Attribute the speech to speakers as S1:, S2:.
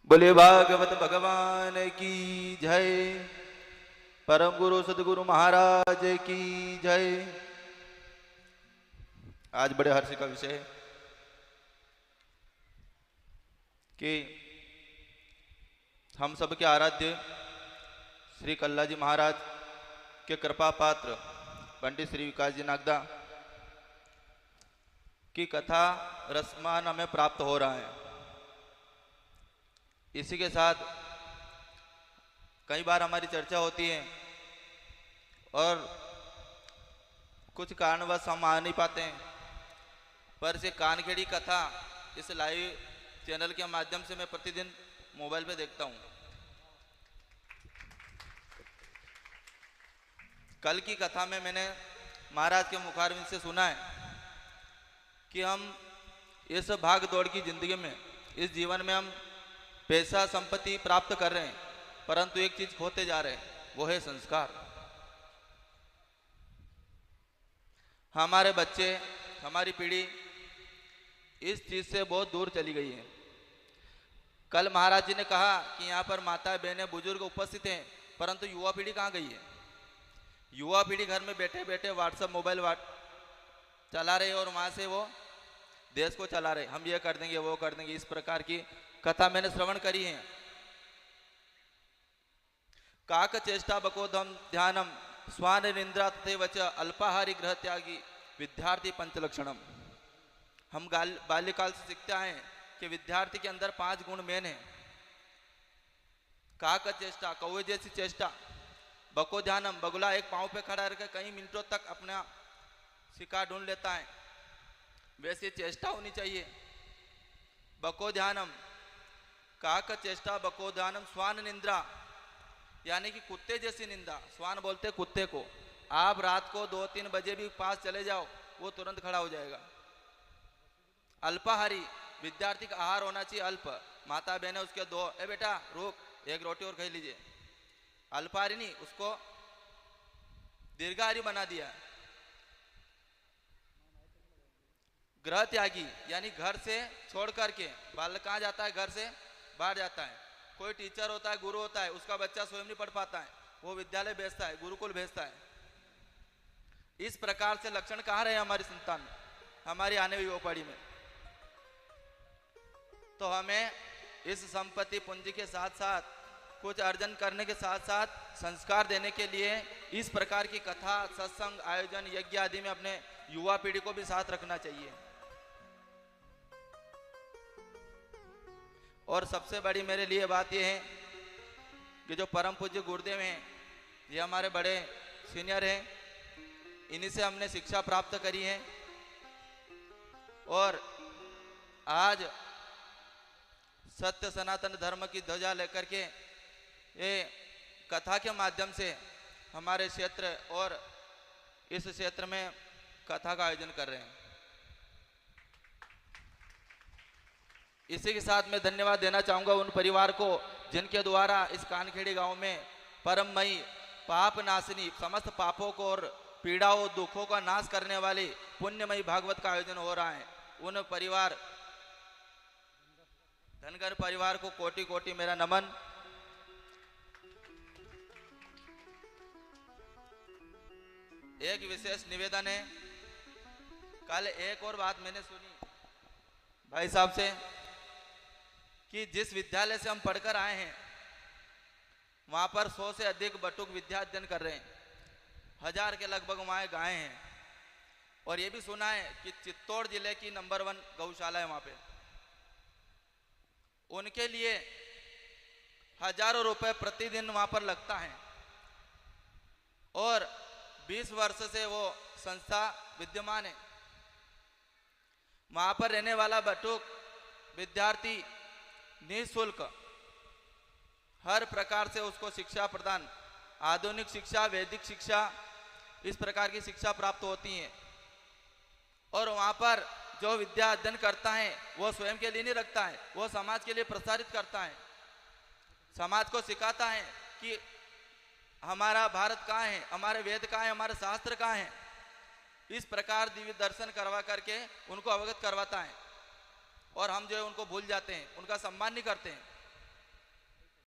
S1: बोले भागवत भगवान की जय। परम गुरु सदगुरु महाराज की जय। आज बड़े हर्ष का विषय है कि हम सबके आराध्य श्री कल्ला जी महाराज के कृपा पात्र पंडित श्री विकास जी नागदा की कथा रसमान हमें प्राप्त हो रहा है। इसी के साथ कई बार हमारी चर्चा होती है और कुछ कारणवश हम आ नहीं पाते हैं, पर से कानखेड़ी कथा इस लाइव चैनल के माध्यम से मैं प्रतिदिन मोबाइल पे देखता हूँ। कल की कथा में मैंने महाराज के मुखारविंद से सुना है कि हम इस भाग दौड़ की जिंदगी में, इस जीवन में हम पैसा संपत्ति प्राप्त कर रहे हैं, परंतु एक चीज खोते जा रहे हैं, वो है संस्कार। हमारे बच्चे, हमारी पीढ़ी इस चीज से बहुत दूर चली गई है। कल महाराज जी ने कहा कि यहाँ पर माता बहनें बुजुर्ग उपस्थित हैं, परंतु युवा पीढ़ी कहाँ गई है? युवा पीढ़ी घर में बैठे बैठे व्हाट्सएप मोबाइल चला रहे और वहां से वो देश को चला रहे। हम ये कर देंगे, वो कर देंगे, इस प्रकार की कथा मैंने श्रवण करी है। काक चेष्टा बकोधम ध्यानम स्वान निंद्रा तथैवच अल्पाहारी ग्रह त्यागी विद्यार्थी पंचलक्षणम। हम बाल्यकाल से सीखते हैं कि विद्यार्थी के अंदर 5 गुण मेन है। काक चेष्टा, कौवे जैसी चेष्टा, बको ध्यानम, बगुला एक पांव पे खड़ा रहकर कई मिनटों तक अपना शिकार ढूंढ लेता है, वैसी चेष्टा होनी चाहिए। बको ध्यानम, काक चेष्टा बको ध्यानम स्वान निंद्रा, यानी कि कुत्ते जैसी निंदा। स्वान बोलते कुत्ते को। आप रात को 2-3 बजे भी पास चले जाओ, वो तुरंत खड़ा हो जाएगा। अल्पाहारी, विद्यार्थी का आहार होना चाहिए अल्प। माता बहने उसके दो, ए बेटा रुक, एक रोटी और खा लीजिए। अल्पाहारी नहीं, उसको दीर्घाहारी बना दिया। ग्रह त्यागी, यानी घर से छोड़ करके बालक कहाँ जाता है? घर से बाहर जाता है। कोई टीचर होता है, गुरु होता है, उसका बच्चा स्वयं नहीं पढ़ पाता है, वो विद्यालय भेजता है, गुरुकुल भेजता है। इस प्रकार से लक्षण कहाँ रहे हमारी संतान, हमारी आने वाली युवा पीढ़ी में? तो हमें इस संपत्ति पूंजी के साथ साथ कुछ अर्जन करने के साथ साथ संस्कार देने के लिए इस प्रकार की कथा, सत्संग, आयोजन, यज्ञ आदि में अपने युवा पीढ़ी को भी साथ रखना चाहिए। और सबसे बड़ी मेरे लिए बात यह है कि जो परम पूज्य गुरुदेव हैं, ये हमारे बड़े सीनियर हैं, इन्हीं से हमने शिक्षा प्राप्त करी है। और आज सत्य सनातन धर्म की ध्वजा लेकर के ये कथा के माध्यम से हमारे क्षेत्र और इस क्षेत्र में कथा का आयोजन कर रहे हैं। इसी के साथ मैं धन्यवाद देना चाहूँगा उन परिवार को जिनके द्वारा इस कानखेड़ी गांव में परममयी, पाप नाशिनी, समस्त पापों को और पीड़ाओं दुखों का नाश करने वाली पुण्यमयी भागवत का आयोजन हो रहा है। उन परिवार, धनगर परिवार को कोटि कोटि मेरा नमन। एक विशेष निवेदन है। कल एक और बात मैंने सुनी भाई साहब से कि जिस विद्यालय से हम पढ़कर आए हैं वहां पर 100 से अधिक बटुक विद्या अध्ययन कर रहे हैं, 1000 के लगभग वहां गायें हैं। और ये भी सुना है कि चित्तौड़ जिले की नंबर 1 गौशाला है वहां पे। उनके लिए हजारों रुपए प्रतिदिन वहां पर लगता है और 20 वर्ष से वो संस्था विद्यमान है। वहां पर रहने वाला बटुक विद्यार्थी निःशुल्क हर प्रकार से उसको शिक्षा प्रदान, आधुनिक शिक्षा, वैदिक शिक्षा, इस प्रकार की शिक्षा प्राप्त होती है। और वहां पर जो विद्या अध्ययन करता है वो स्वयं के लिए नहीं रखता है, वो समाज के लिए प्रसारित करता है। समाज को सिखाता है कि हमारा भारत कहाँ है, हमारे वेद कहाँ है, हमारे शास्त्र कहाँ है। इस प्रकार दिव्य दर्शन करवा करके उनको अवगत करवाता है। और हम जो है उनको भूल जाते हैं, उनका सम्मान नहीं करते हैं।